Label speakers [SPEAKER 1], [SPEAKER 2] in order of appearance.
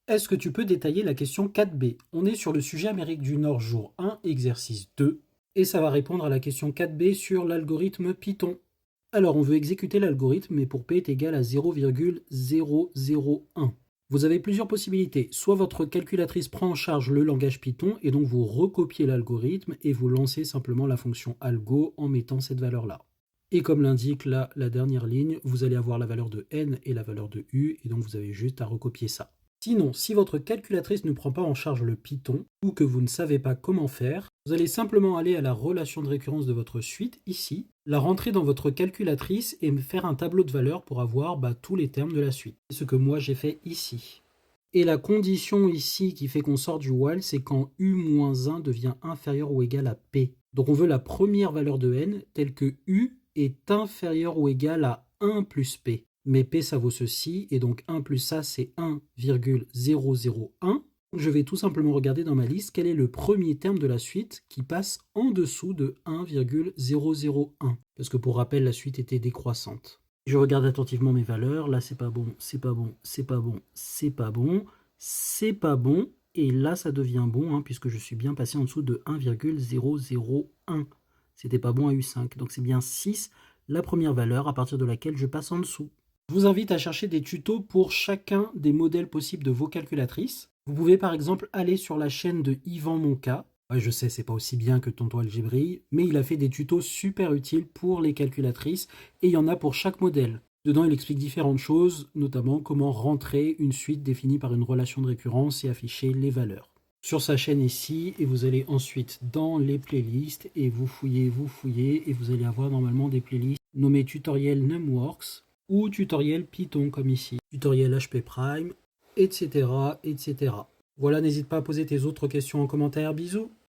[SPEAKER 1] Est-ce que tu peux détailler la question 4B? On est sur le sujet Amérique du Nord, jour 1, exercice 2, et ça va répondre à la question 4B sur l'algorithme Python. Alors, on veut exécuter l'algorithme, mais pour P est égal à 0,001. Vous avez plusieurs possibilités. Soit votre calculatrice prend en charge le langage Python, et donc vous recopiez l'algorithme, et vous lancez simplement la fonction algo en mettant cette valeur-là. Et comme l'indique là la dernière ligne, vous allez avoir la valeur de n et la valeur de u, et donc vous avez juste à recopier ça. Sinon, si votre calculatrice ne prend pas en charge le Python, ou que vous ne savez pas comment faire, vous allez simplement aller à la relation de récurrence de votre suite, ici, la rentrer dans votre calculatrice et me faire un tableau de valeurs pour avoir tous les termes de la suite. C'est ce que moi j'ai fait ici. Et la condition ici qui fait qu'on sort du while, c'est quand u-1 devient inférieur ou égal à p. Donc on veut la première valeur de n telle que u est inférieur ou égal à 1 plus p. Mais p ça vaut ceci, et donc 1 plus ça c'est 1,001. Je vais tout simplement regarder dans ma liste quel est le premier terme de la suite qui passe en dessous de 1,001. Parce que pour rappel, la suite était décroissante. Je regarde attentivement mes valeurs. Là, c'est pas bon, c'est pas bon, c'est pas bon, c'est pas bon, c'est pas bon. Et là, ça devient bon, puisque je suis bien passé en dessous de 1,001. C'était pas bon à U5. Donc c'est bien 6, la première valeur à partir de laquelle je passe en dessous. Je vous invite à chercher des tutos pour chacun des modèles possibles de vos calculatrices. Vous pouvez par exemple aller sur la chaîne de Yvan Monca. Ouais, je sais, c'est pas aussi bien que Tonton Algébril, mais il a fait des tutos super utiles pour les calculatrices et il y en a pour chaque modèle. Dedans, il explique différentes choses, notamment comment rentrer une suite définie par une relation de récurrence et afficher les valeurs. Sur sa chaîne ici, et vous allez ensuite dans les playlists et vous fouillez, et vous allez avoir normalement des playlists nommées tutoriel Numworks ou tutoriel Python comme ici, tutoriel HP Prime, etc., etc. Voilà, n'hésite pas à poser tes autres questions en commentaire. Bisous!